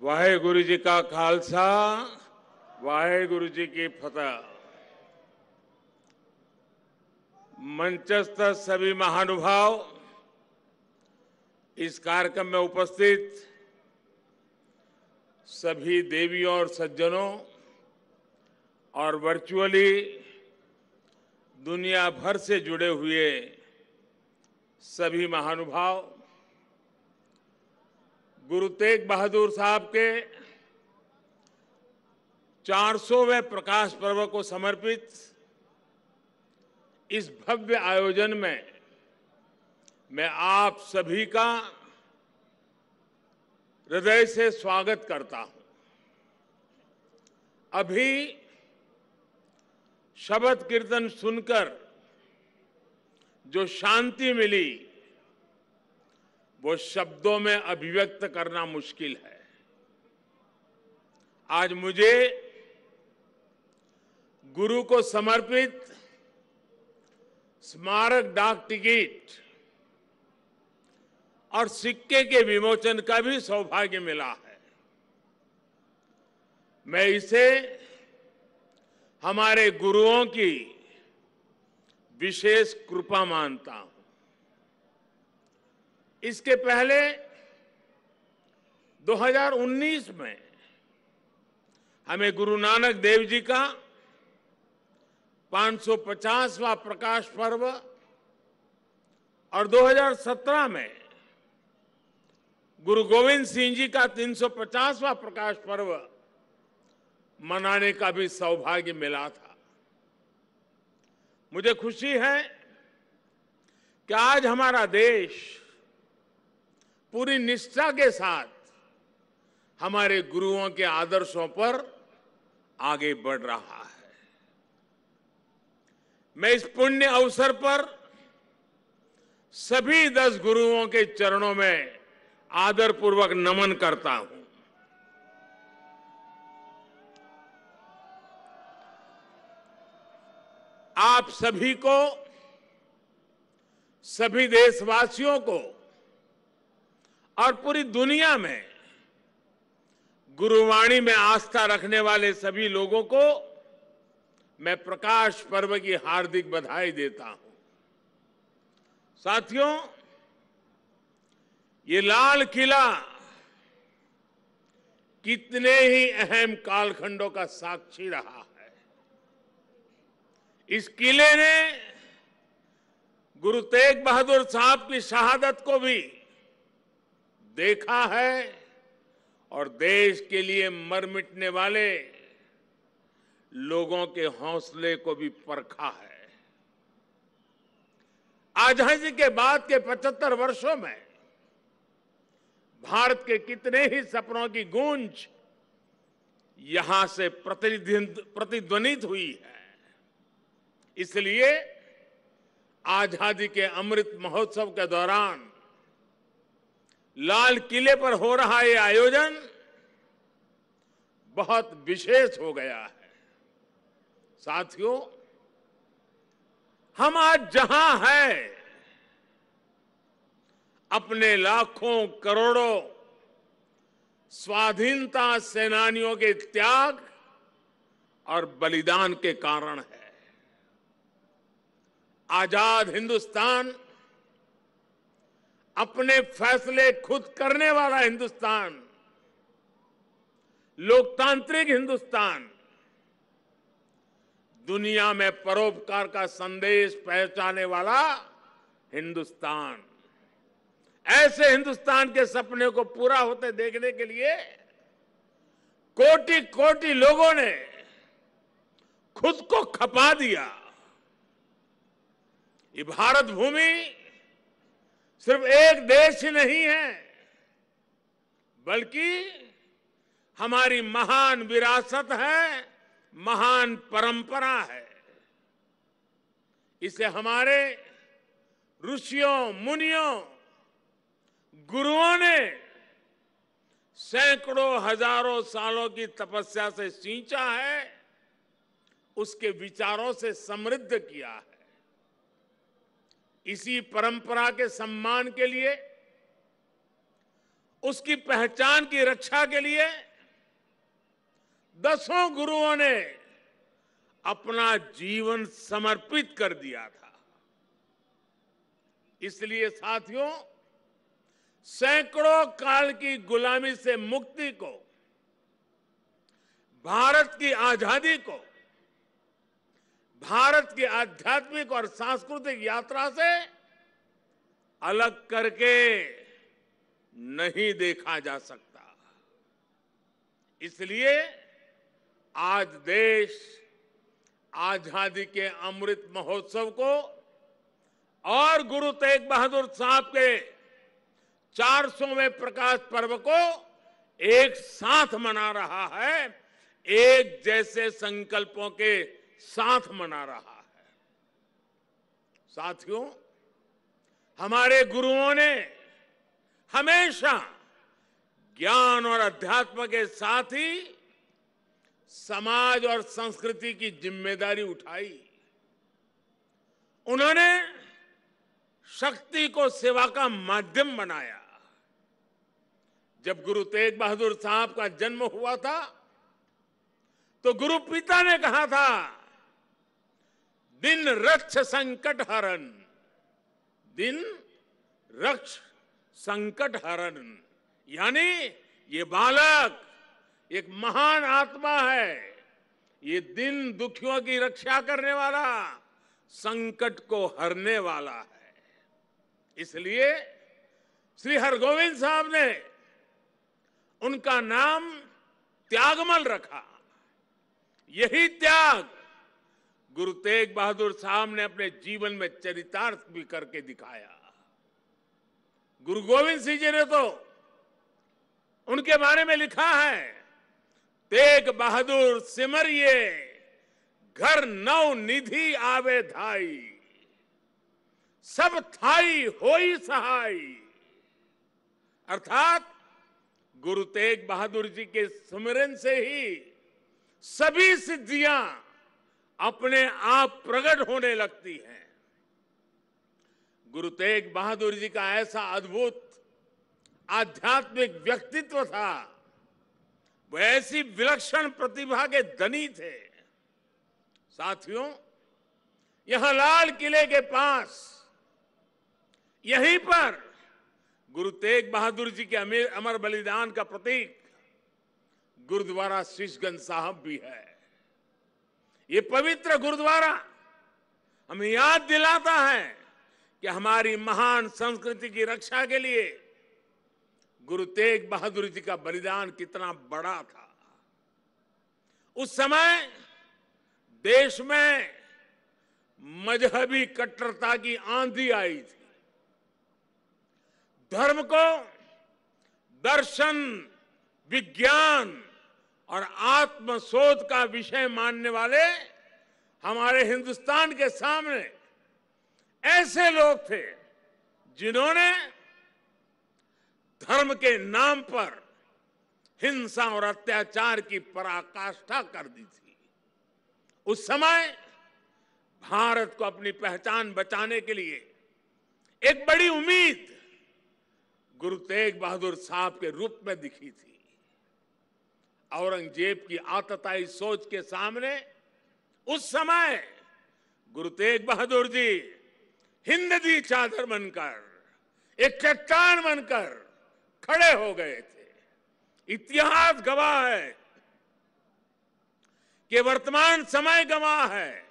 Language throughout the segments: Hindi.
वाहेगुरु जी का खालसा वाहेगुरु जी की फतह। मंचस्थ सभी महानुभाव, इस कार्यक्रम में उपस्थित सभी देवियों और सज्जनों और वर्चुअली दुनिया भर से जुड़े हुए सभी महानुभाव, गुरु तेग बहादुर साहब के 400वें प्रकाश पर्व को समर्पित इस भव्य आयोजन में मैं आप सभी का हृदय से स्वागत करता हूं। अभी शबद कीर्तन सुनकर जो शांति मिली वो शब्दों में अभिव्यक्त करना मुश्किल है। आज मुझे गुरु को समर्पित स्मारक डाक टिकट और सिक्के के विमोचन का भी सौभाग्य मिला है। मैं इसे हमारे गुरुओं की विशेष कृपा मानता हूं। इसके पहले 2019 में हमें गुरु नानक देव जी का 550वां प्रकाश पर्व और 2017 में गुरु गोविंद सिंह जी का 350वां प्रकाश पर्व मनाने का भी सौभाग्य मिला था। मुझे खुशी है कि आज हमारा देश पूरी निष्ठा के साथ हमारे गुरुओं के आदर्शों पर आगे बढ़ रहा है। मैं इस पुण्य अवसर पर सभी 10 गुरुओं के चरणों में आदरपूर्वक नमन करता हूं। आप सभी को, सभी देशवासियों को और पूरी दुनिया में गुरुवाणी में आस्था रखने वाले सभी लोगों को मैं प्रकाश पर्व की हार्दिक बधाई देता हूं। साथियों, ये लाल किला कितने ही अहम कालखंडों का साक्षी रहा है। इस किले ने गुरु तेग बहादुर साहब की शहादत को भी देखा है और देश के लिए मर मिटने वाले लोगों के हौसले को भी परखा है। आजादी के बाद के 75 वर्षों में भारत के कितने ही सपनों की गूंज यहां से प्रतिध्वनित हुई है। इसलिए आजादी के अमृत महोत्सव के दौरान लाल किले पर हो रहा ये आयोजन बहुत विशेष हो गया है। साथियों, हम आज जहां हैं, अपने लाखों करोड़ों स्वाधीनता सेनानियों के त्याग और बलिदान के कारण है। आजाद हिंदुस्तान, अपने फैसले खुद करने वाला हिंदुस्तान, लोकतांत्रिक हिंदुस्तान, दुनिया में परोपकार का संदेश पहुंचाने वाला हिंदुस्तान, ऐसे हिंदुस्तान के सपने को पूरा होते देखने के लिए कोटि कोटि लोगों ने खुद को खपा दिया। ये भारत भूमि सिर्फ एक देश ही नहीं है, बल्कि हमारी महान विरासत है, महान परंपरा है। इसे हमारे ऋषियों, मुनियों, गुरुओं ने सैकड़ों हजारों सालों की तपस्या से सींचा है, उसके विचारों से समृद्ध किया है। इसी परंपरा के सम्मान के लिए उसकी पहचान की रक्षा के लिए दसों गुरुओं ने अपना जीवन समर्पित कर दिया था। इसलिए साथियों, सैकड़ों काल की गुलामी से मुक्ति को, भारत की आजादी को, भारत की आध्यात्मिक और सांस्कृतिक यात्रा से अलग करके नहीं देखा जा सकता। इसलिए आज देश आजादी के अमृत महोत्सव को और गुरु तेग बहादुर साहब के 400वें प्रकाश पर्व को एक साथ मना रहा है, एक जैसे संकल्पों के साथ मना रहा है। साथियों, हमारे गुरुओं ने हमेशा ज्ञान और अध्यात्म के साथ ही समाज और संस्कृति की जिम्मेदारी उठाई। उन्होंने शक्ति को सेवा का माध्यम बनाया। जब गुरु तेग बहादुर साहब का जन्म हुआ था तो गुरु पिता ने कहा था, दिन रक्ष संकट हरण, दिन रक्ष संकट हरण, यानी ये बालक एक महान आत्मा है। ये दिन दुखियों की रक्षा करने वाला, संकट को हरने वाला है। इसलिए श्री हरगोविंद साहब ने उनका नाम त्यागमल रखा। यही त्याग गुरु तेग बहादुर साहब ने अपने जीवन में चरितार्थ भी करके दिखाया। गुरु गोविंद सिंह जी ने तो उनके बारे में लिखा है, तेग बहादुर सिमरिये घर नौ निधि आवे धाई, सब थाई होई सहाय। अर्थात गुरु तेग बहादुर जी के सुमिरन से ही सभी सिद्धियां अपने आप प्रकट होने लगती हैं। गुरु तेग बहादुर जी का ऐसा अद्भुत आध्यात्मिक व्यक्तित्व था, वो ऐसी विलक्षण प्रतिभा के धनी थे। साथियों, यहां लाल किले के पास, यहीं पर गुरु तेग बहादुर जी के अमर बलिदान का प्रतीक गुरुद्वारा शीशगंज साहब भी है। ये पवित्र गुरुद्वारा हमें याद दिलाता है कि हमारी महान संस्कृति की रक्षा के लिए गुरु तेग बहादुर जी का बलिदान कितना बड़ा था। उस समय देश में मजहबी कट्टरता की आंधी आई थी। धर्म को दर्शन, विज्ञान और आत्मशोध का विषय मानने वाले हमारे हिंदुस्तान के सामने ऐसे लोग थे जिन्होंने धर्म के नाम पर हिंसा और अत्याचार की पराकाष्ठा कर दी थी। उस समय भारत को अपनी पहचान बचाने के लिए एक बड़ी उम्मीद गुरु तेग बहादुर साहब के रूप में दिखी थी। औरंगजेब की आतताई सोच के सामने उस समय गुरु तेग बहादुर जी हिंद दी चादर बनकर, एक चट्टान बनकर खड़े हो गए थे। इतिहास गवाह है कि वर्तमान समय गवाह है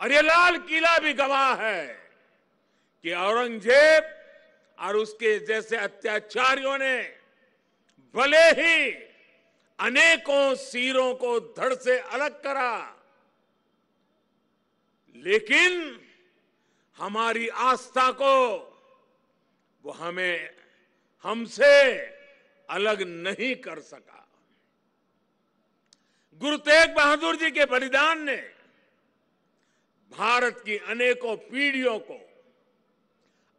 और ये लाल किला भी गवाह है कि औरंगजेब और उसके जैसे अत्याचारियों ने भले ही अनेकों सिरों को धड़ से अलग करा, लेकिन हमारी आस्था को वो हमसे अलग नहीं कर सका। गुरु तेग बहादुर जी के बलिदान ने भारत की अनेकों पीढ़ियों को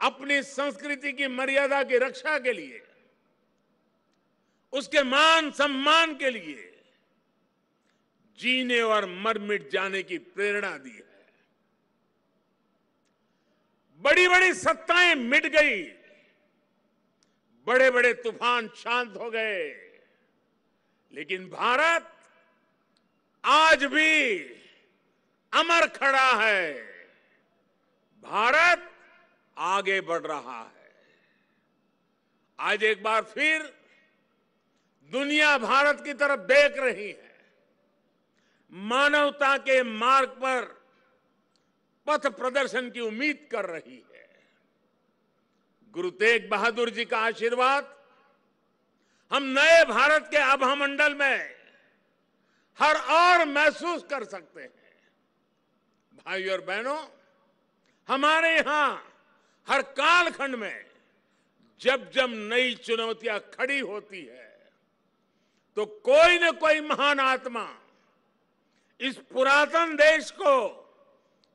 अपनी संस्कृति की मर्यादा की रक्षा के लिए, उसके मान सम्मान के लिए जीने और मर मिट जाने की प्रेरणा दी है। बड़ी बड़ी सत्ताएं मिट गई, बड़े बड़े तूफान शांत हो गए, लेकिन भारत आज भी अमर खड़ा है। भारत आगे बढ़ रहा है। आज एक बार फिर दुनिया भारत की तरफ देख रही है। मानवता के मार्ग पर पथ प्रदर्शन की उम्मीद कर रही है। गुरु तेग बहादुर जी का आशीर्वाद हम नए भारत के आभामंडल में हर और महसूस कर सकते हैं। भाइयों और बहनों, हमारे यहां हर कालखंड में जब जब नई चुनौतियां खड़ी होती है तो कोई न कोई महान आत्मा इस पुरातन देश को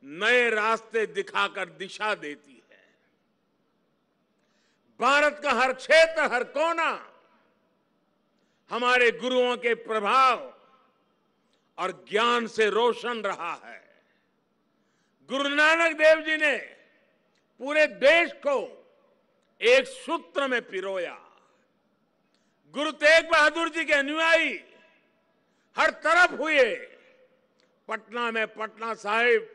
नए रास्ते दिखाकर दिशा देती है। भारत का हर क्षेत्र, हर कोना हमारे गुरुओं के प्रभाव और ज्ञान से रोशन रहा है। गुरु नानक देव जी ने पूरे देश को एक सूत्र में पिरोया। गुरु तेग बहादुर जी के अनुयायी हर तरफ हुए। पटना में पटना साहिब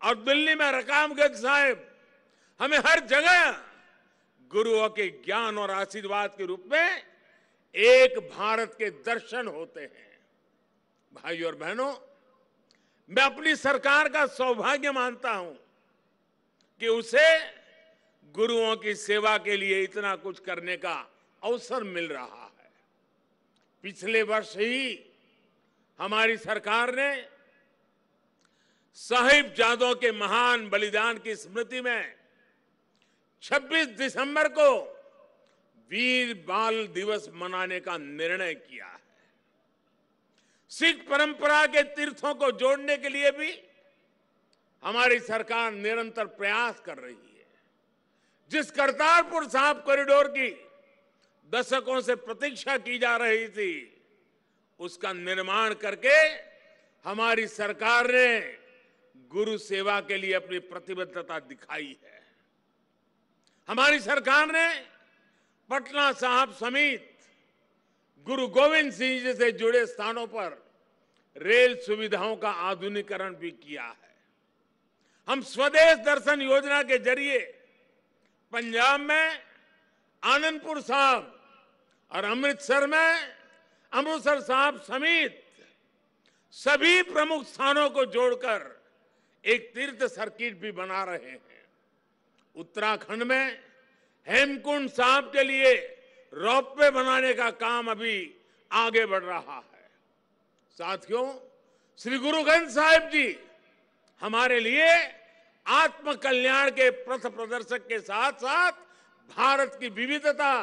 और दिल्ली में रकाबगंज साहिब, हमें हर जगह गुरुओं के ज्ञान और आशीर्वाद के रूप में एक भारत के दर्शन होते हैं। भाइयों और बहनों, मैं अपनी सरकार का सौभाग्य मानता हूं कि उसे गुरुओं की सेवा के लिए इतना कुछ करने का अवसर मिल रहा है। पिछले वर्ष ही हमारी सरकार ने साहिबजादों के महान बलिदान की स्मृति में 26 दिसंबर को वीर बाल दिवस मनाने का निर्णय किया है। सिख परंपरा के तीर्थों को जोड़ने के लिए भी हमारी सरकार निरंतर प्रयास कर रही है। जिस करतारपुर साहिब कॉरिडोर की दशकों से प्रतीक्षा की जा रही थी, उसका निर्माण करके हमारी सरकार ने गुरु सेवा के लिए अपनी प्रतिबद्धता दिखाई है। हमारी सरकार ने पटना साहिब समेत गुरु गोविंद सिंह जी से जुड़े स्थानों पर रेल सुविधाओं का आधुनिकीकरण भी किया है। हम स्वदेश दर्शन योजना के जरिए पंजाब में आनंदपुर साहिब और अमृतसर में अमृतसर साहिब समेत सभी प्रमुख स्थानों को जोड़कर एक तीर्थ सर्किट भी बना रहे हैं। उत्तराखंड में हेमकुंड साहिब के लिए रोपवे बनाने का काम अभी आगे बढ़ रहा है। साथियों, श्री गुरु ग्रंथ साहिब जी हमारे लिए आत्म कल्याण के पथ प्रदर्शक के साथ साथ भारत की विविधता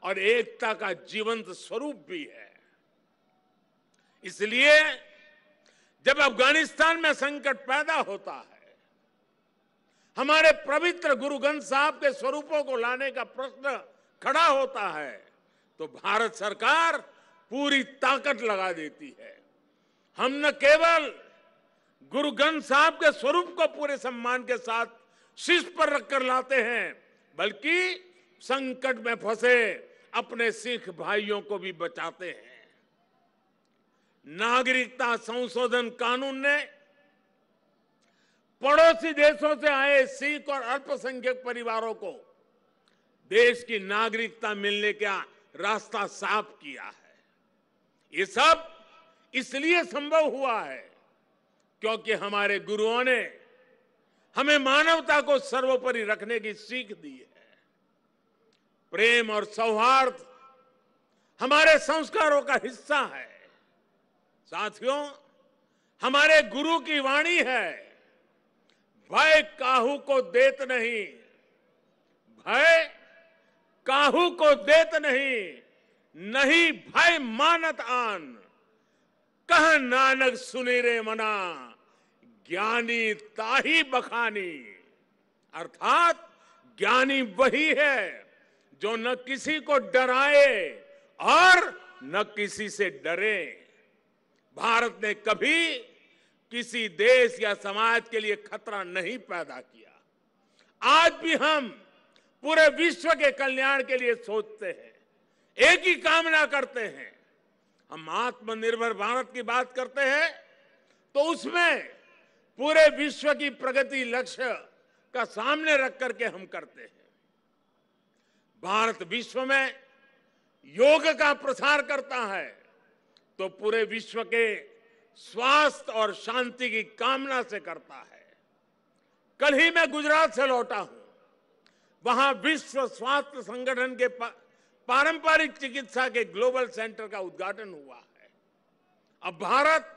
और एकता का जीवंत स्वरूप भी है। इसलिए जब अफगानिस्तान में संकट पैदा होता है, हमारे पवित्र गुरु ग्रंथ साहिब के स्वरूपों को लाने का प्रश्न खड़ा होता है, तो भारत सरकार पूरी ताकत लगा देती है। हम न केवल गुरु ग्रंथ साहिब के स्वरूप को पूरे सम्मान के साथ शीर्ष पर रखकर लाते हैं, बल्कि संकट में फंसे अपने सिख भाइयों को भी बचाते हैं। नागरिकता संशोधन कानून ने पड़ोसी देशों से आए सिख और अल्पसंख्यक परिवारों को देश की नागरिकता मिलने का रास्ता साफ किया है। ये सब इसलिए संभव हुआ है क्योंकि हमारे गुरुओं ने हमें मानवता को सर्वोपरि रखने की सीख दी है। प्रेम और सौहार्द हमारे संस्कारों का हिस्सा है। साथियों, हमारे गुरु की वाणी है, भय काहू को देत नहीं, भय काहू को देत नहीं, नहीं भय मानत आन, कह नानक सुनी रे मना, ज्ञानी ताही बखानी। अर्थात ज्ञानी वही है जो न किसी को डराए और न किसी से डरे। भारत ने कभी किसी देश या समाज के लिए खतरा नहीं पैदा किया। आज भी हम पूरे विश्व के कल्याण के लिए सोचते हैं, एक ही कामना करते हैं। हम आत्मनिर्भर भारत की बात करते हैं तो उसमें पूरे विश्व की प्रगति लक्ष्य का सामने रख करके हम करते हैं। भारत विश्व में योग का प्रसार करता है तो पूरे विश्व के स्वास्थ्य और शांति की कामना से करता है। कल ही मैं गुजरात से लौटा हूं। वहां विश्व स्वास्थ्य संगठन के पारंपरिक चिकित्सा के ग्लोबल सेंटर का उद्घाटन हुआ है। अब भारत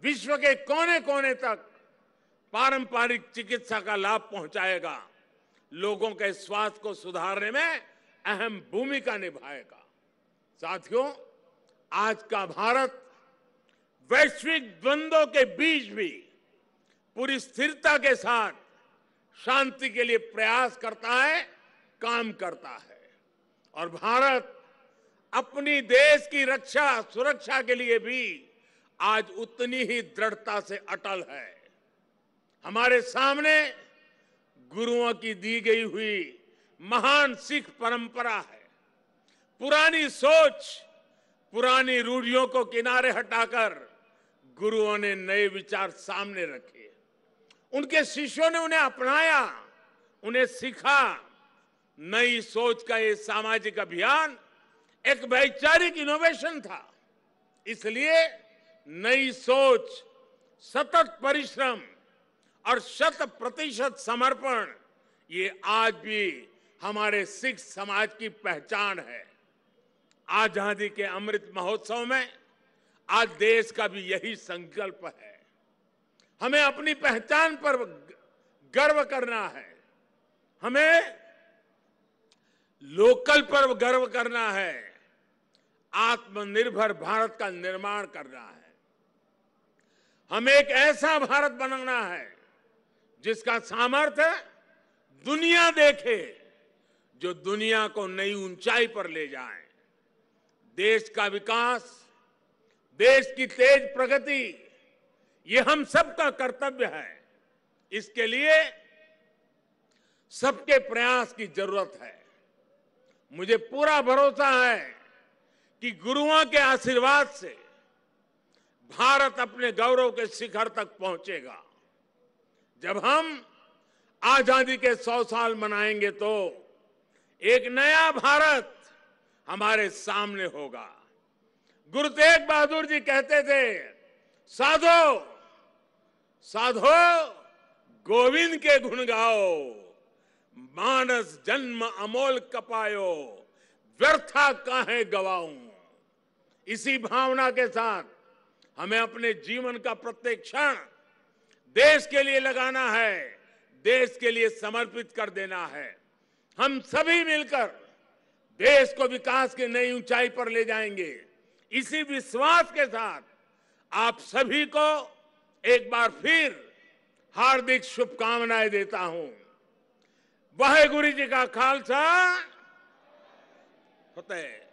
विश्व के कोने कोने तक पारंपरिक चिकित्सा का लाभ पहुंचाएगा, लोगों के स्वास्थ्य को सुधारने में अहम भूमिका निभाएगा। साथियों, आज का भारत वैश्विक द्वंद्वों के बीच भी पूरी स्थिरता के साथ शांति के लिए प्रयास करता है, काम करता है। और भारत अपनी देश की रक्षा सुरक्षा के लिए भी आज उतनी ही दृढ़ता से अटल है। हमारे सामने गुरुओं की दी गई हुई महान सिख परंपरा है। पुरानी सोच, पुरानी रूढ़ियों को किनारे हटाकर गुरुओं ने नए विचार सामने रखे। उनके शिष्यों ने उन्हें अपनाया, उन्हें सीखा। नई सोच का ये सामाजिक अभियान एक वैचारिक इनोवेशन था। इसलिए नई सोच, सतत परिश्रम और 100% समर्पण ये आज भी हमारे सिख समाज की पहचान है। आजादी के अमृत महोत्सव में आज देश का भी यही संकल्प है। हमें अपनी पहचान पर गर्व करना है, हमें लोकल पर गर्व करना है, आत्मनिर्भर भारत का निर्माण करना है। हमें एक ऐसा भारत बनाना है जिसका सामर्थ्य दुनिया देखे, जो दुनिया को नई ऊंचाई पर ले जाए। देश का विकास, देश की तेज प्रगति, ये हम सबका कर्तव्य है। इसके लिए सबके प्रयास की जरूरत है। मुझे पूरा भरोसा है कि गुरुओं के आशीर्वाद से भारत अपने गौरव के शिखर तक पहुंचेगा। जब हम आजादी के 100 साल मनाएंगे तो एक नया भारत हमारे सामने होगा। गुरु तेग बहादुर जी कहते थे, साधो साधो गोविंद के गुण गाओ, मानस जन्म अमोल कपायो, व्यर्था काहे गवाऊं। इसी भावना के साथ हमें अपने जीवन का प्रत्येक क्षण देश के लिए लगाना है, देश के लिए समर्पित कर देना है। हम सभी मिलकर देश को विकास की नई ऊंचाई पर ले जाएंगे। इसी विश्वास के साथ आप सभी को एक बार फिर हार्दिक शुभकामनाएं देता हूं। वाहेगुरु जी का खालसा, फतेह।